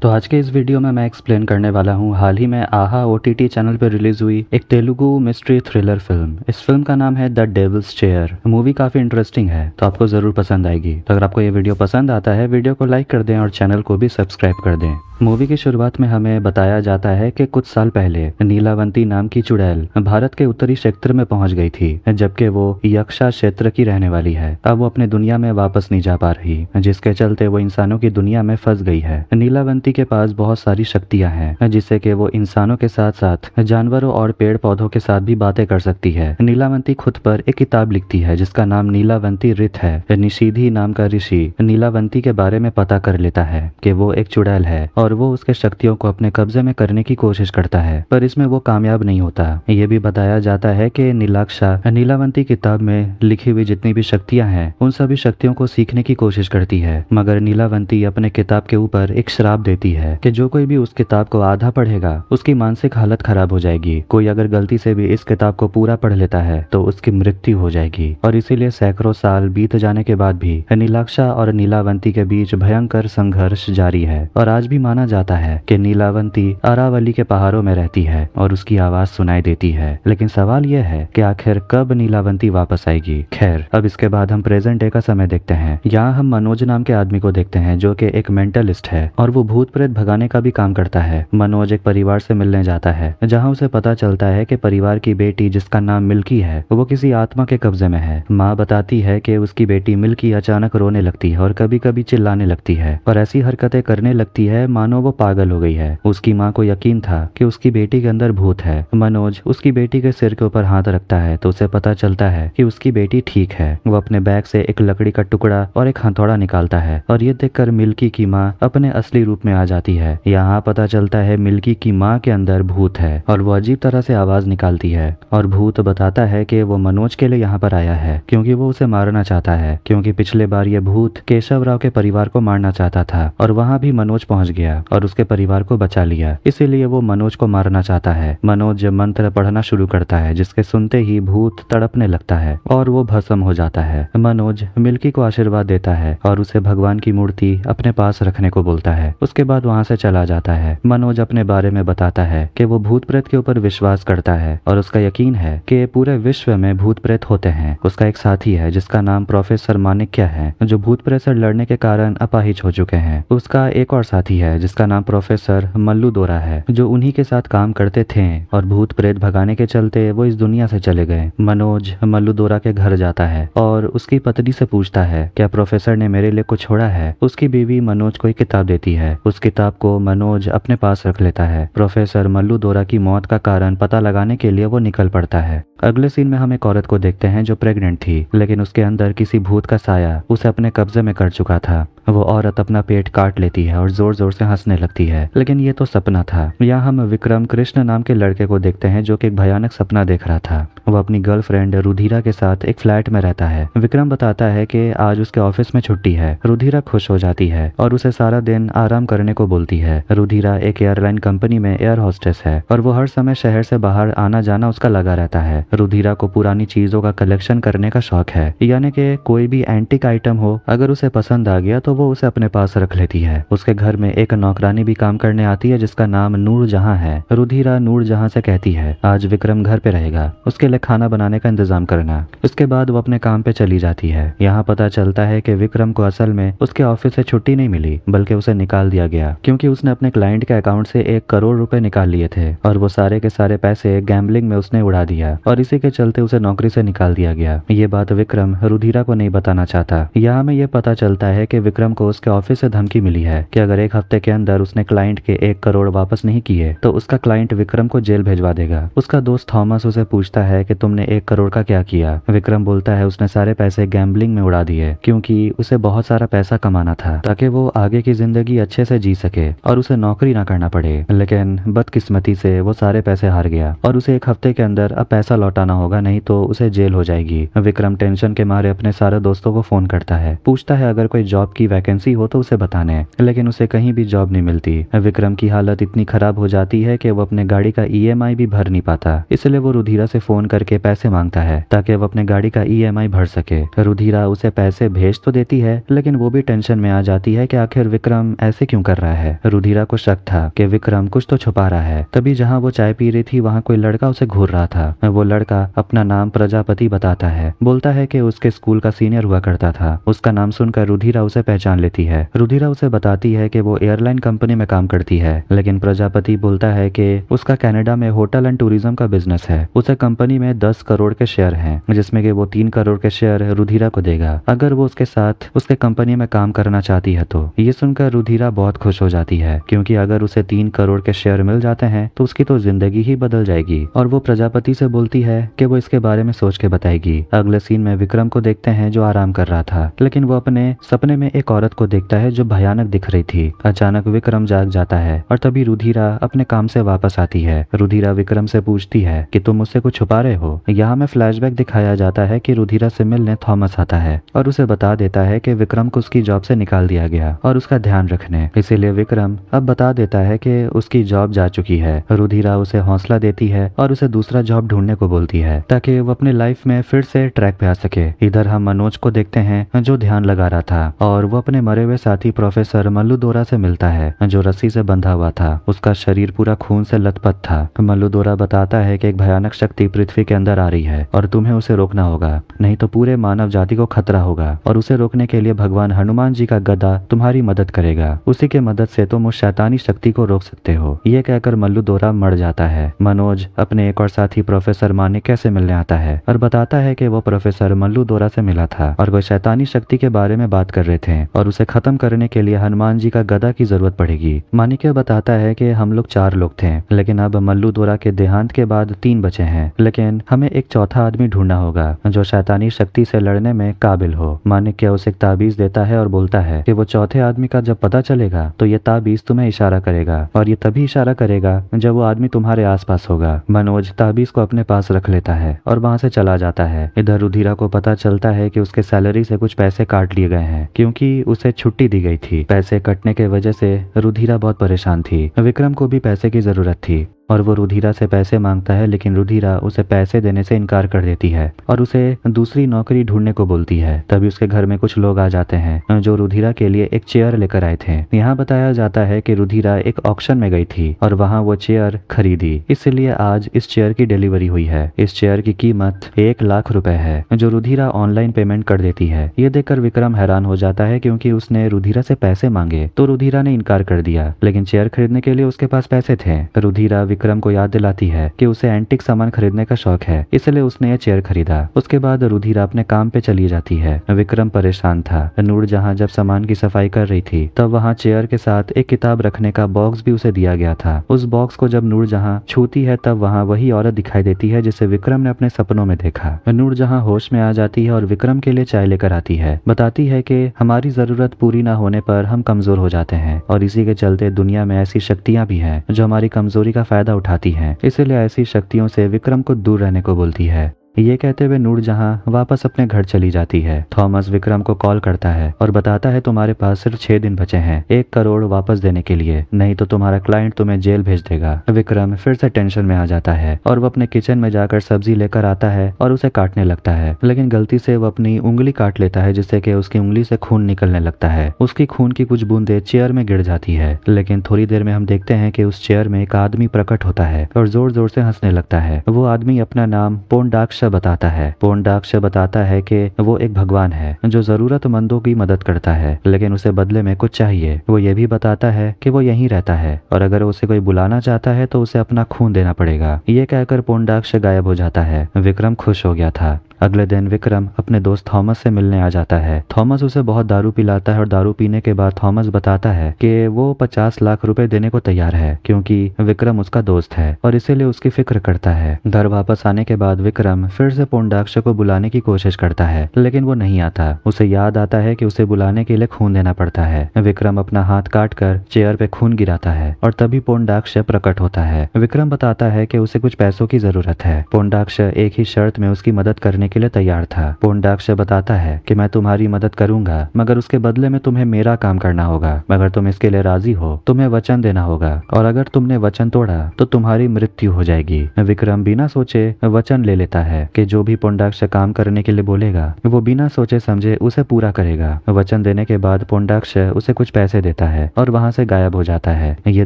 तो आज के इस वीडियो में मैं एक्सप्लेन करने वाला हूँ हाल ही में आहा ओटीटी चैनल पर रिलीज हुई एक तेलुगु मिस्ट्री थ्रिलर फिल्म। इस फिल्म का नाम है द डेविल्स चेयर। मूवी काफी इंटरेस्टिंग है तो आपको जरूर पसंद आएगी। तो अगर आपको ये वीडियो पसंद आता है वीडियो को लाइक कर दें और चैनल को भी सब्सक्राइब कर दें। मूवी की शुरुआत में हमें बताया जाता है कि कुछ साल पहले नीलावंती नाम की चुड़ैल भारत के उत्तरी क्षेत्र में पहुंच गई थी, जबकि वो यक्षा क्षेत्र की रहने वाली है। अब वो अपने दुनिया में वापस नहीं जा पा रही, जिसके चलते वो इंसानों की दुनिया में फंस गई है। नीलावंती के पास बहुत सारी शक्तियां हैं, जिससे कि वो इंसानों के साथ साथ जानवरों और पेड़ पौधों के साथ भी बातें कर सकती है। नीलावंती खुद पर एक किताब लिखती है जिसका नाम नीलावंती रित है। निषीधी नाम का ऋषि नीलावंती के बारे में पता कर लेता है कि वो एक चुड़ैल है और वो उसके शक्तियों को अपने कब्जे में करने की कोशिश करता है, पर इसमें वो कामयाब नहीं होता। ये भी बताया जाता है कि नीलाक्षा नीलावंती किताब में लिखी हुई जितनी भी शक्तियां हैं उन सभी शक्तियों को सीखने की कोशिश करती है, मगर नीलावंती अपने किताब के ऊपर एक श्राप देती है कि जो कोई भी उस किताब को आधा पढ़ेगा उसकी मानसिक हालत खराब हो जाएगी। कोई अगर गलती से भी इस किताब को पूरा पढ़ लेता है तो उसकी मृत्यु हो जाएगी। और इसीलिए सैकड़ों साल बीत जाने के बाद भी नीलाक्षा और नीलावंती के बीच भयंकर संघर्ष जारी है। और आज भी माना जाता है कि नीलावंती अरावली के पहाड़ों में रहती है और उसकी आवाज सुनाई देती है। लेकिन सवाल यह है कि आखिर कब नीलावंती वापस आएगी। खैर, अब इसके बाद हम प्रेजेंट डे का समय देखते हैं। यहाँ हम मनोज नाम के आदमी को देखते हैं जो कि एक मेंटलिस्ट है और वो भूत प्रेत भगाने का भी काम करता है। मनोज एक परिवार से मिलने जाता है जहाँ उसे पता चलता है कि परिवार की बेटी जिसका नाम मिल्की है वो किसी आत्मा के कब्जे में है। माँ बताती है कि उसकी बेटी मिल्की अचानक रोने लगती है और कभी कभी चिल्लाने लगती है और ऐसी हरकतें करने लगती है मानो वो पागल हो गई है। उसकी माँ को यकीन था कि उसकी बेटी के अंदर भूत है। मनोज उसकी बेटी के सिर के ऊपर हाथ रखता है तो उसे पता चलता है कि उसकी बेटी ठीक है। वो अपने बैग से एक लकड़ी का टुकड़ा और एक हथौड़ा निकालता है और ये देखकर मिल्की की माँ अपने असली रूप में आ जाती है। यहाँ पता चलता है मिल्की की माँ के अंदर भूत है और वो अजीब तरह से आवाज निकालती है और भूत बताता है कि वो मनोज के लिए यहाँ पर आया है क्योंकि वो उसे मारना चाहता है, क्योंकि पिछले बार ये भूत केशव राव के परिवार को मारना चाहता था और वहाँ भी मनोज पहुँच गया और उसके परिवार को बचा लिया। इसीलिए वो मनोज को मारना चाहता है। मनोज मंत्र पढ़ना शुरू करता है जिसके सुनते ही भूत तड़पने लगता है और वो भस्म हो जाता है। मनोज मिल्की को आशीर्वाद देता है और उसे भगवान की मूर्ति अपने पास रखने को बोलता है। उसके बाद वहाँ से चला जाता है। मनोज अपने बारे में बताता है कि वो भूत प्रेत के ऊपर विश्वास करता है और उसका यकीन है कि पूरे विश्व में भूत प्रेत होते हैं। उसका एक साथी है जिसका नाम प्रोफेसर माणिक्य है जो भूत प्रेत से लड़ने के कारण अपाहिज हो चुके हैं। उसका एक और साथी है जिसका नाम प्रोफेसर मल्लू दोरा है जो उन्हीं के साथ काम करते थे और भूत प्रेत भगाने के चलते वो इस दुनिया से चले गए। मनोज मल्लू दोरा के घर जाता है और उसकी पत्नी से पूछता है क्या प्रोफेसर ने मेरे लिए कुछ छोड़ा है। उसकी बीवी मनोज को एक किताब देती है। उस किताब को मनोज अपने पास रख लेता है। प्रोफेसर मल्लू दोरा की मौत का कारण पता लगाने के लिए वो निकल पड़ता है। अगले सीन में हम एक औरत को देखते हैं जो प्रेग्नेंट थी, लेकिन उसके अंदर किसी भूत का साया उसे अपने कब्जे में कर चुका था। वो औरत अपना पेट काट लेती है और जोर जोर से हंसने लगती है, लेकिन ये तो सपना था। यहाँ हम विक्रम कृष्ण नाम के लड़के को देखते हैं जो कि एक भयानक सपना देख रहा था। वो अपनी गर्लफ्रेंड रुधिरा के साथ एक फ्लैट में रहता है। विक्रम बताता है कि आज उसके ऑफिस में छुट्टी है। रुधिरा खुश हो जाती है और उसे सारा दिन आराम करने को बोलती है। रुधिरा एक एयरलाइन कंपनी में एयर होस्टेस है और वो हर समय शहर से बाहर आना जाना उसका लगा रहता है। रुधिरा को पुरानी चीजों का कलेक्शन करने का शौक है, यानी कि कोई भी एंटिक आइटम हो अगर उसे पसंद आ गया तो वो उसे अपने पास रख लेती है। उसके घर में एक नौकरानी भी काम करने आती है जिसका नाम नूर जहां है। रुधिरा नूर जहां से कहती है आज विक्रम घर पे रहेगा, उसके लिए खाना बनाने का इंतजाम करना। उसके बाद वो अपने काम पे चली जाती है। यहाँ पता चलता है कि विक्रम को असल में उसके ऑफिस से छुट्टी नहीं मिली बल्कि उसे निकाल दिया गया क्योंकि उसने अपने क्लाइंट के अकाउंट से 1 करोड़ रुपए निकाल लिए थे और वो सारे के सारे पैसे गैम्बलिंग में उसने उड़ा दिया और इसी के चलते उसे नौकरी से निकाल दिया गया। ये बात विक्रम रुधिरा को नहीं बताना चाहता। यहाँ में ये पता चलता है कि विक्रम को उसके ऑफिस से धमकी मिली है कि अगर 1 हफ्ते के अंदर उसने क्लाइंट के 1 करोड़ वापस नहीं किए तो उसका क्लाइंट विक्रम को जेल भेजवा देगा। उसका दोस्त थॉमस उसे पूछता है कि तुमने 1 करोड़ का क्या किया। विक्रम बोलता है उसने सारे पैसे गैम्बलिंग में उड़ा दिए क्योंकि उसे बहुत सारा पैसा कमाना था ताकि वो आगे की जिंदगी अच्छे से जी सके और उसे नौकरी ना करना पड़े। लेकिन बदकिस्मती से वो सारे पैसे हार गया और उसे 1 हफ्ते के अंदर अब पैसा लौटाना होगा, नहीं तो उसे जेल हो जाएगी। विक्रम टेंशन के मारे अपने सारे दोस्तों को फोन करता है, पूछता है अगर कोई जॉब की वैकेंसी हो तो उसे बताने, लेकिन उसे कहीं भी जॉब नहीं मिलती। विक्रम की हालत इतनी खराब हो जाती है कि वो अपने गाड़ी का ईएमआई भी भर नहीं पाता। इसलिए वो रुधिरा से फोन करके पैसे मांगता है ताकि वो अपने गाड़ी का ईएमआई भर सके। रुधिरा उसे पैसे भेज तो देती है, लेकिन वो भी टेंशन में आ जाती है कि आखिर विक्रम ऐसे क्यों कर रहा है। रुधिरा को शक था कि विक्रम कुछ तो छुपा रहा है। तभी जहाँ वो चाय पी रही थी वहाँ कोई लड़का उसे घूर रहा था। वो लड़का अपना नाम प्रजापति बताता है, बोलता है कि उसके स्कूल का सीनियर हुआ करता था। उसका नाम सुनकर रुधिरा उसे पहचान लेती है। रुधिरा उसे बताती है कि वो एयरलाइन कंपनी में काम करती है, लेकिन प्रजापति बोलता है कि उसका कनाडा में होटल एंड टूरिज्म का बिजनेस है। उसे कंपनी में 10 करोड़ के शेयर हैं, जिसमें कि वो 3 करोड़ के शेयर रुधिरा को देगा अगर वो उसके साथ उसके कंपनी में काम करना चाहती है। तो ये सुनकर रुधिरा बहुत खुश हो जाती है, क्योंकि अगर उसे 3 करोड़ के शेयर मिल जाते हैं तो उसकी तो जिंदगी ही बदल जाएगी। और वो प्रजापति से बोलती है कि वो इसके बारे में सोच के बताएगी। अगले सीन में विक्रम को देखते हैं जो आराम कर रहा था, लेकिन वो अपने सपने में एक औरत को देखता है जो भयानक दिख रही थी। अचानक विक्रम जाग जाता है और तभी रुधिरा अपने काम से वापस आती है। रुधिरा विक्रम से पूछती है कि तुम मुझसे कुछ छुपा रहे हो। यहाँ में फ्लैशबैक दिखाया जाता है कि रुधिरा से मिलने थॉमस आता है और उसे बता देता है कि विक्रम को उसकी जॉब से निकाल दिया गया और उसका ध्यान रखने। इसीलिए विक्रम अब बता देता है कि उसकी जॉब जा चुकी है। रुधिरा उसे हौसला देती है और उसे दूसरा जॉब ढूंढने को बोलती है ताकि वो अपने लाइफ में फिर से ट्रैक पे आ सके। इधर हम मनोज को देखते हैं जो ध्यान लगा रहा था और वो अपने मरे हुए साथी प्रोफेसर मल्लू दोरा से मिलता है जो रस्सी से बंधा हुआ था। उसका शरीर पूरा खून से लथपथ था। मल्लू दोरा बताता है कि एक भयानक शक्ति पृथ्वी के अंदर आ रही है और तुम्हें उसे रोकना होगा, नहीं तो पूरे मानव जाति को खतरा होगा। और उसे रोकने के लिए भगवान हनुमान जी का गदा तुम्हारी मदद करेगा। उसी के मदद से तुम उस शैतानी शक्ति को रोक सकते हो। ये कहकर मल्लू दोरा मर जाता है। मनोज अपने एक और साथी प्रोफेसर मानिक से मिलने आता है और बताता है कि वो प्रोफेसर मल्लू दोरा से मिला था और वो शैतानी शक्ति के बारे में बात कर रहे थे और उसे खत्म करने के लिए हनुमान जी का गदा की जरूरत पड़ेगी। मानिक्य बताता है कि हम लोग 4 लोग थे, लेकिन अब मल्लू दोरा के देहांत के बाद 3 बचे हैं, लेकिन हमें एक चौथा आदमी ढूंढना होगा जो शैतानी शक्ति से लड़ने में काबिल हो। मानिक्य उसे एक ताबीज देता है और बोलता है कि वो चौथे आदमी का जब पता चलेगा तो ये ताबीज तुम्हें इशारा करेगा और ये तभी इशारा करेगा जब वो आदमी तुम्हारे आसपास होगा। मनोज ताबीज को अपने पास रख लेता है और वहां से चला जाता है। इधर रुधिरा को पता चलता है कि उसके सैलरी से कुछ पैसे काट लिए गए हैं क्योंकि उसे छुट्टी दी गई थी। पैसे कटने के वजह से रुधिरा बहुत परेशान थी। विक्रम को भी पैसे की जरूरत थी और वो रुधिरा से पैसे मांगता है, लेकिन रुधिरा उसे पैसे देने से इनकार कर देती है और उसे दूसरी नौकरी ढूंढने को बोलती है। तभी उसके घर में कुछ लोग आ जाते हैं जो रुधिरा के लिए एक चेयर लेकर आए थे। यहाँ बताया जाता है कि रुधिरा एक ऑक्शन में गई थी और वहाँ वो चेयर खरीदी, इसलिए आज इस चेयर की डिलीवरी हुई है। इस चेयर की कीमत 1 लाख रुपए है जो रुधिरा ऑनलाइन पेमेंट कर देती है। ये देखकर विक्रम हैरान हो जाता है क्योंकि उसने रुधिरा से पैसे मांगे तो रुधिरा ने इनकार कर दिया, लेकिन चेयर खरीदने के लिए उसके पास पैसे थे। रुधिरा विक्रम को याद दिलाती है कि उसे एंटीक सामान खरीदने का शौक है, इसलिए उसने यह चेयर खरीदा। उसके बाद रुधिरा अपने काम पे चली जाती है। विक्रम परेशान था। नूरजहां जब सामान की सफाई कर रही थी तब वहाँ चेयर के साथ एक किताब रखने का बॉक्स भी उसे दिया गया था। उस बॉक्स को जब नूरजहां छूती है तब वहाँ वही औरत दिखाई देती है जिसे विक्रम ने अपने सपनों में देखा। नूरजहां होश में आ जाती है और विक्रम के लिए चाय लेकर आती है। बताती है कि हमारी जरूरत पूरी ना होने पर हम कमजोर हो जाते हैं और इसी के चलते दुनिया में ऐसी शक्तियां भी हैं जो हमारी कमजोरी का फायदा उठाती हैं, इसलिए ऐसी शक्तियों से विक्रम को दूर रहने को बोलती है। ये कहते हुए नूरजहां वापस अपने घर चली जाती है। थॉमस विक्रम को कॉल करता है और बताता है तुम्हारे पास सिर्फ 6 दिन बचे हैं 1 करोड़ वापस देने के लिए, नहीं तो तुम्हारा क्लाइंट तुम्हें जेल भेज देगा। विक्रम फिर से टेंशन में आ जाता है और वो अपने किचन में जाकर सब्जी लेकर आता है और उसे काटने लगता है, लेकिन गलती से वो अपनी उंगली काट लेता है जिससे कि उसकी उंगली से खून निकलने लगता है। उसकी खून की कुछ बूंदें चेयर में गिर जाती है, लेकिन थोड़ी देर में हम देखते हैं कि उस चेयर में एक आदमी प्रकट होता है और जोर जोर से हंसने लगता है। वो आदमी अपना नाम पोंडाक्ष बताता है। पोंडाक्ष बताता है कि वो एक भगवान है जो जरूरतमंदों की मदद करता है, लेकिन उसे बदले में कुछ चाहिए। वो ये भी बताता है कि वो यहीं रहता है और अगर उसे कोई बुलाना चाहता है तो उसे अपना खून देना पड़ेगा। ये कहकर पोंडाक्ष गायब हो जाता है। विक्रम खुश हो गया था। अगले दिन विक्रम अपने दोस्त थॉमस से मिलने आ जाता है। थॉमस उसे बहुत दारू पिलाता है और दारू पीने के बाद थॉमस बताता है कि वो 50 लाख रुपए देने को तैयार है क्योंकि विक्रम उसका दोस्त है और इसीलिए उसकी फिक्र करता है। घर वापस आने के बाद विक्रम फिर से पोंडाक्ष को बुलाने की कोशिश करता है, लेकिन वो नहीं आता। उसे याद आता है कि उसे बुलाने के लिए खून देना पड़ता है। विक्रम अपना हाथ काट कर चेयर पे खून गिराता है और तभी पोंडाक्ष प्रकट होता है। विक्रम बताता है कि उसे कुछ पैसों की जरूरत है। पोंडाक्ष एक ही शर्त में उसकी मदद करने के लिए तैयार था। पोंडाक्ष बताता है कि मैं तुम्हारी मदद करूंगा, मगर उसके बदले में तुम्हें मेरा काम करना होगा। मगर तुम इसके लिए राजी हो, तुम्हें वचन देना होगा, और अगर तुमने वचन तोड़ा तो तुम्हारी मृत्यु हो जाएगी। विक्रम बिना सोचे वचन ले लेता है कि जो भी पोंडाक्ष काम करने के लिए बोलेगा वो बिना सोचे समझे उसे पूरा करेगा। वचन देने के बाद पोंडाक्ष उसे कुछ पैसे देता है और वहां से गायब हो जाता है। ये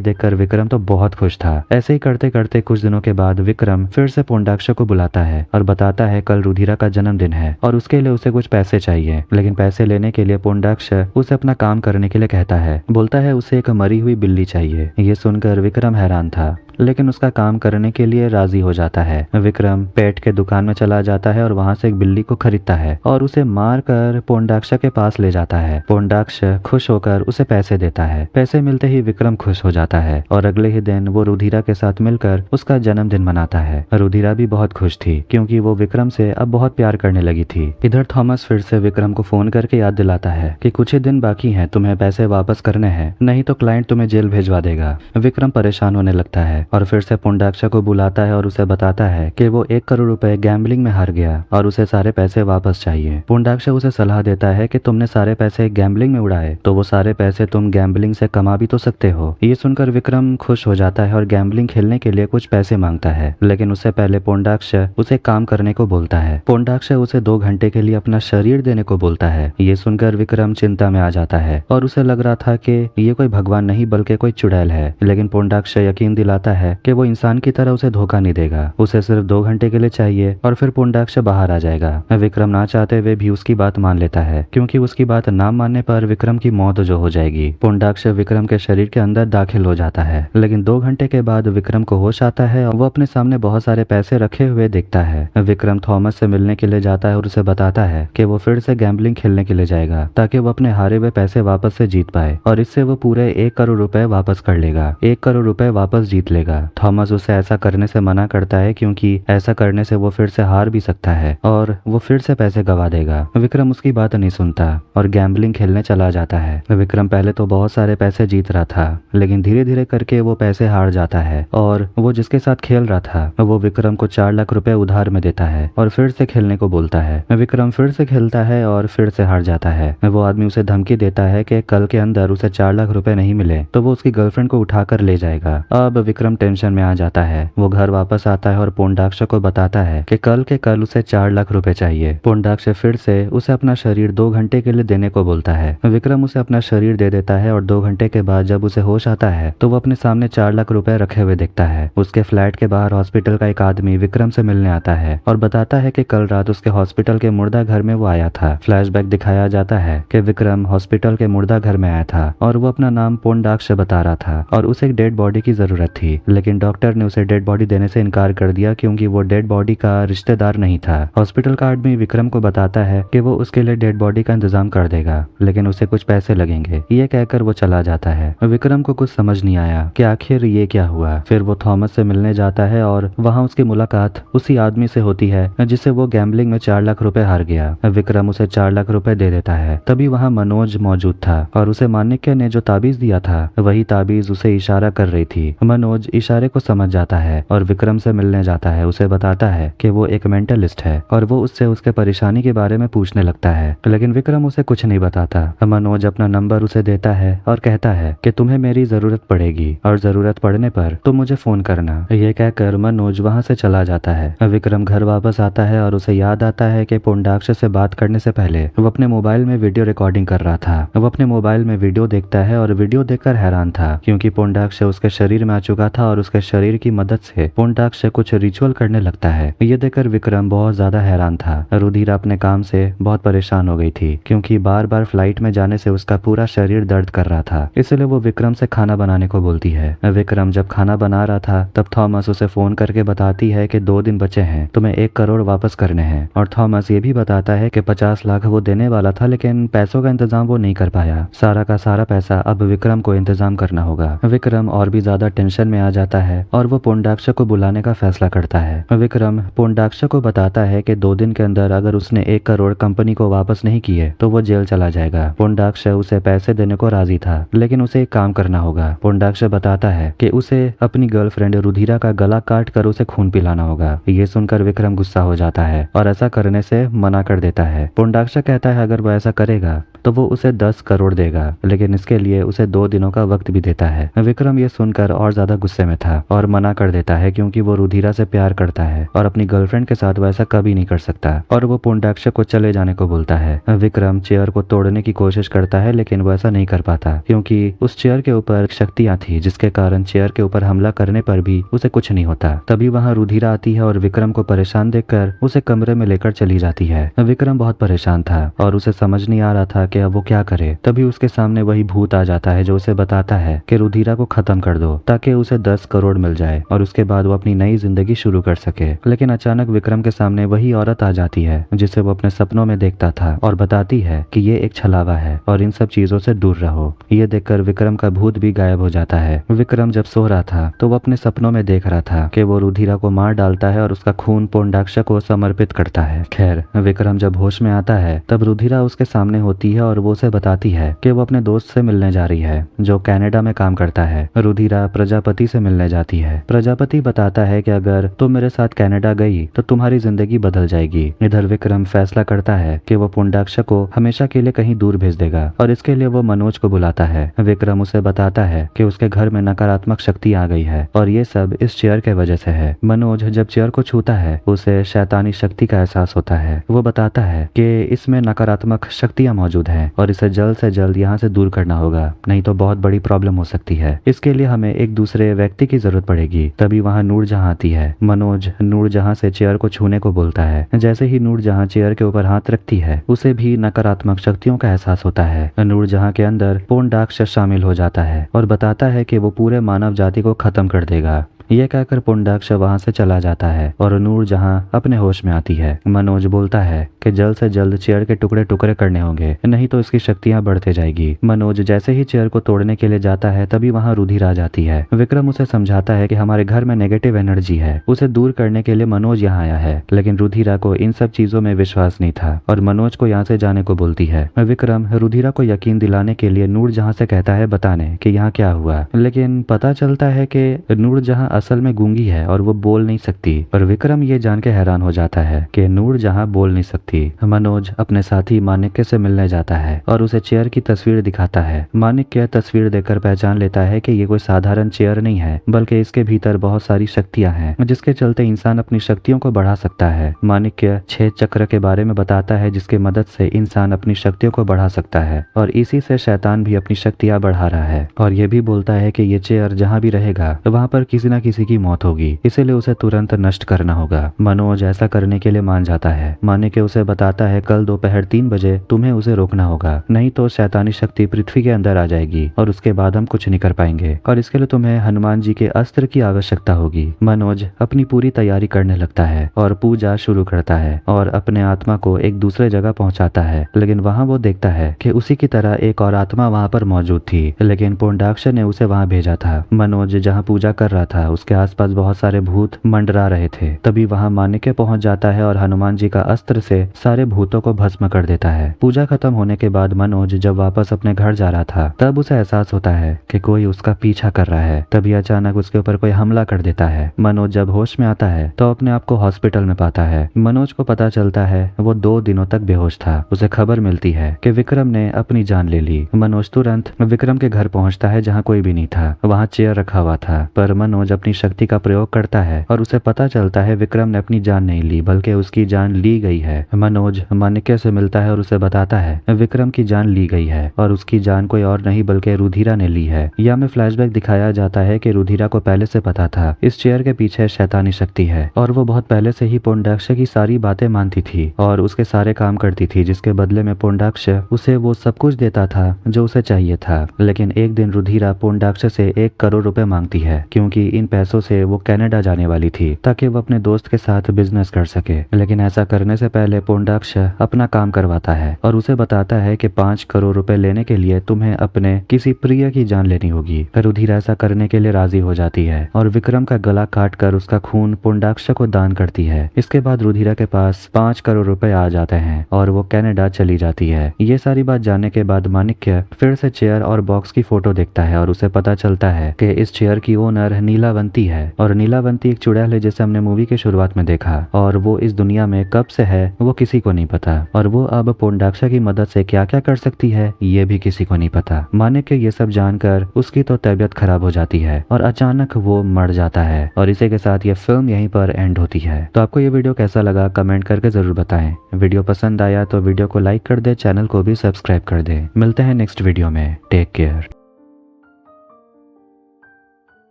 देखकर विक्रम तो बहुत खुश था। ऐसे ही करते करते कुछ दिनों के बाद विक्रम फिर से पोंडाक्ष को बुलाता है और बताता है कल रुधिरा का जन्मदिन है और उसके लिए उसे कुछ पैसे चाहिए। लेकिन पैसे लेने के लिए पोंडाक्ष उसे अपना काम करने के लिए कहता है। बोलता है उसे एक मरी हुई बिल्ली चाहिए। ये सुनकर विक्रम हैरान था, लेकिन उसका काम करने के लिए राजी हो जाता है। विक्रम पेट के दुकान में चला जाता है और वहां से एक बिल्ली को खरीदता है और उसे मार कर पोंडाक्ष के पास ले जाता है। पोंडाक्ष खुश होकर उसे पैसे देता है। पैसे मिलते ही विक्रम खुश हो जाता है और अगले ही दिन वो रुधिरा के साथ मिलकर उसका जन्मदिन मनाता है। रुधिरा भी बहुत खुश थी क्योंकि वो विक्रम से अब बहुत प्यार करने लगी थी। इधर थॉमस फिर से विक्रम को फोन करके याद दिलाता है कि कुछ ही दिन बाकी हैं, तुम्हें पैसे वापस करने हैं, नहीं तो क्लाइंट तुम्हें जेल भेजवा देगा। विक्रम परेशान होने लगता है और फिर से पोंडाक्ष को बुलाता है और उसे बताता है कि वो 1 करोड़ रुपए गैम्बलिंग में हार गया और उसे सारे पैसे वापस चाहिए। पोंडाक्ष उसे सलाह देता है कि तुमने सारे पैसे गैम्बलिंग में उड़ाए तो वो सारे पैसे तुम गैम्बलिंग से कमा भी तो सकते हो। ये सुनकर विक्रम खुश हो जाता है और गैम्बलिंग खेलने के लिए कुछ पैसे मांगता है, लेकिन उससे पहले पोंडाक्ष उसे काम करने को बोलता है। पोंडाक्ष उसे 2 घंटे के लिए अपना शरीर देने को बोलता है। ये सुनकर विक्रम चिंता में आ जाता है और उसे लग रहा था कि ये कोई भगवान नहीं बल्कि कोई चुड़ैल है, लेकिन पोंडाक्ष यकीन दिलाता है कि वो इंसान की तरह उसे धोखा नहीं देगा। उसे सिर्फ 2 घंटे के लिए चाहिए और फिर पोंडाक्ष बाहर आ जाएगा। विक्रम ना चाहते हुए भी उसकी बात मान लेता है क्योंकि उसकी बात ना मानने पर विक्रम की मौत जो हो जाएगी। पोंडाक्ष विक्रम के शरीर के अंदर दाखिल हो जाता है, लेकिन 2 घंटे के बाद विक्रम को होश आता है और वो अपने सामने बहुत सारे पैसे रखे हुए देखता है। विक्रम थॉमस से मिलने के लिए जाता है और उसे बताता है कि वो फिर से गैम्बलिंग खेलने के लिए जाएगा ताकि वो अपने हारे हुए पैसे वापस से जीत पाए और इससे वो पूरे 1 करोड़ रुपए वापस कर लेगा, 1 करोड़ रुपए वापस जीत लेगा। थॉमस उसे ऐसा करने से मना करता है क्योंकि ऐसा करने से वो फिर से हार भी सकता है और वो फिर से पैसे गवा देगा। विक्रम उसकी बात नहीं सुनता और गैम्बलिंग खेलने चला जाता है। विक्रम पहले तो बहुत सारे पैसे जीत रहा था, लेकिन धीरे धीरे करके वो पैसे हार जाता है और वो जिसके साथ खेल रहा था वो विक्रम को 4 लाख रुपए उधार में देता है और फिर से खेलने को बोलता है। विक्रम फिर से खेलता है और फिर से हार जाता है। वो आदमी उसे धमकी देता है कि कल के अंदर उसे 4 लाख रुपए नहीं मिले तो वो उसकी गर्लफ्रेंड को उठाकर ले जाएगा। अब विक्रम टेंशन में आ जाता है। वो घर वापस आता है और पोंडाक्ष को बताता है कि कल के कल उसे 4 लाख रुपए चाहिए। पोंडाक्ष फिर से उसे अपना शरीर 2 घंटे के लिए देने को बोलता है। विक्रम उसे अपना शरीर दे देता है और 2 घंटे के बाद जब उसे होश आता है तो वो अपने सामने 4 लाख रुपए रखे हुए देखता है। उसके फ्लैट के बाहर हॉस्पिटल का एक आदमी विक्रम से मिलने आता है और बताता है कि कल रात उसके हॉस्पिटल के मुर्दा घर में वो आया था। फ्लैशबैक दिखाया जाता है कि विक्रम हॉस्पिटल के मुर्दा घर में आया था और वो अपना नाम पोंडाक्ष बता रहा था और उसे एक डेड बॉडी की जरूरत थी, लेकिन डॉक्टर ने उसे डेड बॉडी देने से इनकार कर दिया क्योंकि वो डेड बॉडी का रिश्तेदार नहीं था। हॉस्पिटल का आदमी विक्रम को बताता है कि वो उसके लिए डेड बॉडी का इंतजाम कर देगा, लेकिन उसे कुछ पैसे लगेंगे। ये कहकर वो चला जाता है। विक्रम को कुछ समझ नहीं आया कि आखिर ये क्या हुआ। फिर वो थॉमस से मिलने जाता है और वहाँ उसकी मुलाकात उसी आदमी से होती है जिसे वो गैम्बलिंग में 4 लाख रुपए हार गया। विक्रम उसे 4 लाख रुपए दे देता है। तभी वहाँ मनोज मौजूद था और उसे माणिक्य ने जो ताबीज दिया था वही ताबीज उसे इशारा कर रही थी। मनोज इशारे को समझ जाता है और विक्रम से मिलने जाता है। उसे बताता है कि वो एक मेंटलिस्ट है और वो उससे उसके परेशानी के बारे में पूछने लगता है, लेकिन विक्रम उसे कुछ नहीं बताता। मनोज अपना नंबर उसे देता है और कहता है कि तुम्हें मेरी जरूरत पड़ेगी और जरूरत पड़ने पर तुम मुझे फोन करना। ये कहकर मनोज वहाँ से चला जाता है। विक्रम घर वापस आता है और उसे याद आता है कि पोंडाक्ष से बात करने से पहले वो अपने मोबाइल में वीडियो रिकॉर्डिंग कर रहा था। वो अपने मोबाइल में वीडियो देखता है और वीडियो देखकर हैरान था क्योंकि पोंडाक्ष उसके शरीर में आ चुका था और उसके शरीर की मदद से पोंडाक्ष कुछ रिचुअल करने लगता है। ये देखकर विक्रम बहुत ज्यादा हैरान था। रुधिरा अपने काम से बहुत परेशान हो गई थी क्योंकि बार बार फ्लाइट में जाने से उसका पूरा शरीर दर्द कर रहा था, इसलिए वो विक्रम से खाना बनाने को बोलती है। विक्रम जब खाना बना रहा था तब थॉमस उसे फोन करके बताती है कि 2 दिन बचे हैं, तुम्हें 1 करोड़ वापस करने हैं। और थॉमस ये भी बताता है कि 50 लाख वो देने वाला था, लेकिन पैसों का इंतजाम वो नहीं कर पाया। सारा का सारा पैसा अब विक्रम को इंतजाम करना होगा। विक्रम और भी ज्यादा टेंशन में आ जाता है और वो पुंडाक्ष को बुलाने का फैसला करता है। विक्रम पुंडाक्ष को बताता है कि 2 दिन के अंदर अगर उसने 1 करोड़ कंपनी को वापस नहीं किए तो वो जेल चला जाएगा। पुंडाक्ष उसे पैसे देने को राजी था, लेकिन उसे एक काम करना होगा। पुंडाक्ष बताता है कि उसे अपनी गर्लफ्रेंड रुधिरा का गला काट कर उसे खून पिलाना होगा। ये सुनकर विक्रम गुस्सा हो जाता है और ऐसा करने से मना कर देता है। पुंडाक्ष कहता है अगर वो ऐसा करेगा तो वो उसे 10 करोड़ देगा, लेकिन इसके लिए उसे 2 दिनों का वक्त भी देता है। विक्रम ये सुनकर और ज्यादा गुस्से में था और मना कर देता है, क्योंकि वो रुधिरा से प्यार करता है और अपनी गर्लफ्रेंड के साथ वैसा कभी नहीं कर सकता, और वो पुंडाक्ष को चले जाने को बोलता है। विक्रम चेयर को तोड़ने की कोशिश करता है, लेकिन वो ऐसा नहीं कर पाता, क्योंकि उस चेयर के ऊपर शक्तियां थी, जिसके कारण चेयर के ऊपर हमला करने पर भी उसे कुछ नहीं होता। तभी वहाँ रुधिरा आती है और विक्रम को परेशान देखकर उसे कमरे में लेकर चली जाती है। विक्रम बहुत परेशान था और उसे समझ नहीं आ रहा था कि अब वो क्या करे। तभी उसके सामने वही भूत आ जाता है जो उसे बताता है कि रुधिरा को खत्म कर दो ताकि उसे 10 करोड़ मिल जाए और उसके बाद वो अपनी नई जिंदगी शुरू कर सके। लेकिन अचानक विक्रम के सामने वही औरत आ जाती है जिसे वो अपने सपनों में देखता था और बताती है कि ये एक छलावा है और इन सब चीजों से दूर रहो। ये देखकर विक्रम का भूत भी गायब हो जाता है। विक्रम जब सो रहा था तो वो अपने सपनों में देख रहा था कि वो रुधिरा को मार डालता है और उसका खून पुंडाक्ष को समर्पित करता है। खैर, विक्रम जब होश में आता है तब रुधिरा उसके सामने होती है और वो उसे बताती है कि वो अपने दोस्त से मिलने जा रही है जो कनाडा में काम करता है। रुधिरा प्रजापति से मिलने जाती है। प्रजापति बताता है कि अगर तुम मेरे साथ कनाडा गई तो तुम्हारी जिंदगी बदल जाएगी। इधर विक्रम फैसला करता है कि वो पुंडाक्ष को हमेशा के लिए कहीं दूर भेज देगा और इसके लिए वो मनोज को बुलाता है। विक्रम उसे बताता है कि उसके घर में नकारात्मक शक्ति आ गई है और ये सब इस चेयर के वजह से है। मनोज जब चेयर को छूता है उसे शैतानी शक्ति का एहसास होता है। वो बताता है कि इसमें नकारात्मक शक्तियां मौजूद हैं और इसे जल्द से जल्द यहाँ से दूर करना होगा, नहीं तो बहुत बड़ी प्रॉब्लम हो सकती है। इसके लिए हमें एक दूसरे व्यक्ति की जरूरत पड़ेगी। तभी वहाँ नूरजहां आती है। मनोज नूरजहां से चेयर को छूने को बोलता है। जैसे ही नूरजहां चेयर के ऊपर हाथ रखती है उसे भी नकारात्मक शक्तियों का एहसास होता है। नूरजहां के अंदर पुंडाक्ष शामिल हो जाता है और बताता है कि वो पूरे मानव जाति को खत्म कर देगा। ये कहकर पुंडाक्ष वहां से चला जाता है और नूरजहां अपने होश में आती है। मनोज बोलता है कि जल्द से जल्द चेयर के टुकड़े टुकड़े करने होंगे, नहीं तो इसकी शक्तियां बढ़ते जाएगी। मनोज जैसे ही चेयर को तोड़ने के लिए जाता है तभी वहां रुधिरा आ जाती है। विक्रम उसे समझाता है कि हमारे घर में नेगेटिव एनर्जी है, उसे दूर करने के लिए मनोज यहाँ आया है, लेकिन रुधिरा को इन सब चीजों में विश्वास नहीं था और मनोज को यहाँ से जाने को बोलती है। विक्रम रुधिरा को यकीन दिलाने के लिए नूरजहां से कहता है बताने कि यहाँ क्या हुआ, लेकिन पता चलता है कि नूरजहां असल में गूंगी है और वो बोल नहीं सकती। और विक्रम ये जान के हैरान हो जाता है कि नूरजहां बोल नहीं सकती। मनोज अपने साथी माणिक्य से मिलने जाता है और उसे चेयर की तस्वीर दिखाता है। माणिक्य तस्वीर देखकर पहचान लेता है कि ये कोई साधारण चेयर नहीं है, बल्कि इसके भीतर बहुत सारी शक्तियां हैं, जिसके चलते इंसान अपनी शक्तियों को बढ़ा सकता है। माणिक्य 6 चक्र के बारे में बताता है, जिसकी मदद से इंसान अपनी शक्तियों को बढ़ा सकता है और इसी से शैतान भी अपनी शक्तियां बढ़ा रहा है। और ये भी बोलता है कि ये चेयर जहाँ भी रहेगा वहाँ पर किसी न किसी की मौत होगी, इसीलिए उसे तुरंत नष्ट करना होगा। मनोज ऐसा करने के लिए मान जाता है। माणिक्य उसे बताता है कल दोपहर 3 बजे तुम्हें उसे रोकना होगा, नहीं तो शैतानी शक्ति पृथ्वी के अंदर आ जाएगी और उसके बाद हम कुछ नहीं कर पाएंगे और इसके लिए तुम्हें हनुमान जी के अस्त्र की आवश्यकता होगी। मनोज अपनी पूरी तैयारी करने लगता है और पूजा शुरू करता है और अपने आत्मा को एक दूसरे जगह पहुंचाता है, लेकिन वहां वो देखता है कि उसी की तरह एक और आत्मा वहां पर मौजूद थी, लेकिन पुंडाक्ष ने उसे वहां भेजा था। मनोज जहां पूजा कर रहा था उसके आसपास बहुत सारे भूत मंडरा रहे थे। तभी वहां माणिक्य पहुंच जाता है और हनुमान जी का अस्त्र से सारे भूतों को भस्म कर देता है। पूजा खत्म होने के बाद मनोज जब वापस अपने घर जा रहा था तब उसे एहसास होता है कि कोई उसका पीछा कर रहा है। तभी अचानक उसके ऊपर कोई हमला कर देता है। मनोज जब होश में आता है तो अपने आप को हॉस्पिटल में पाता है। मनोज को पता चलता है वो 2 दिनों तक बेहोश था। उसे खबर मिलती है कि विक्रम ने अपनी जान ले ली। मनोज तुरंत विक्रम के घर पहुंचता है जहाँ कोई भी नहीं था। वहाँ चेयर रखा हुआ था, पर मनोज अपनी शक्ति का प्रयोग करता है और उसे पता चलता है विक्रम ने अपनी जान नहीं ली बल्कि उसकी जान ली गई है। मनोज माणिक्य से मिलता है और उसे बताता है विक्रम की जान ली गई है और उसकी जान कोई और नहीं बल्कि रुधिरा ने ली है। यह में फ्लैशबैक दिखाया जाता है कि रुधिरा को पहले से पता था इस चेयर के पीछे शैतानी शक्ति है और वो बहुत पहले से ही पुंडाक्ष की सारी बातें मानती थी और उसके सारे काम करती थी, जिसके बदले में पुंडाक्ष उसे वो सब कुछ देता था जो उसे चाहिए था। लेकिन एक दिन रुधिरा पुंडाक्ष से 1 करोड़ रुपए मांगती है, क्योंकि इन पैसों से वो कनाडा जाने वाली थी ताकि वो अपने दोस्त के साथ बिजनेस कर सके। लेकिन ऐसा करने से पहले पुंडाक्ष अपना काम करवाता है और उसे बताता है कि 5 करोड़ रुपए लेने के लिए तुम्हें अपने किसी प्रिय की जान लेनी होगी। फिर रुधिर ऐसा करने के लिए राजी हो जाती है और विक्रम का गला काट कर उसका खून पुंडाक्ष को दान करती है। इसके बाद रुधिरा के पास 5 करोड़ रुपए आ जाते हैं और वो कनाडा चली जाती है। ये सारी बात जानने के बाद माणिक्य फिर से चेयर और बॉक्स की फोटो देखता है और उसे पता चलता है कि इस चेयर की ओनर नीलावंती है और नीलावंती एक चुड़ैल है जिसे हमने मूवी के शुरुआत में देखा और वो इस दुनिया में कब से है वो किसी को नहीं पता और वो अब पुंडाक्ष की मदद से क्या क्या कर सकती है ये भी किसी को नहीं पता। माणिक्य ये सब जानकर उसकी तो तबीयत खराब हो जाती है और अचानक वो मर जाता है और इसी के साथ ये फिल्म यहीं पर एंड होती है। तो आपको ये वीडियो कैसा लगा कमेंट करके जरूर बताएं। वीडियो पसंद आया तो वीडियो को लाइक कर दे, चैनल को भी सब्सक्राइब कर दे। मिलते हैं नेक्स्ट वीडियो में। Take care.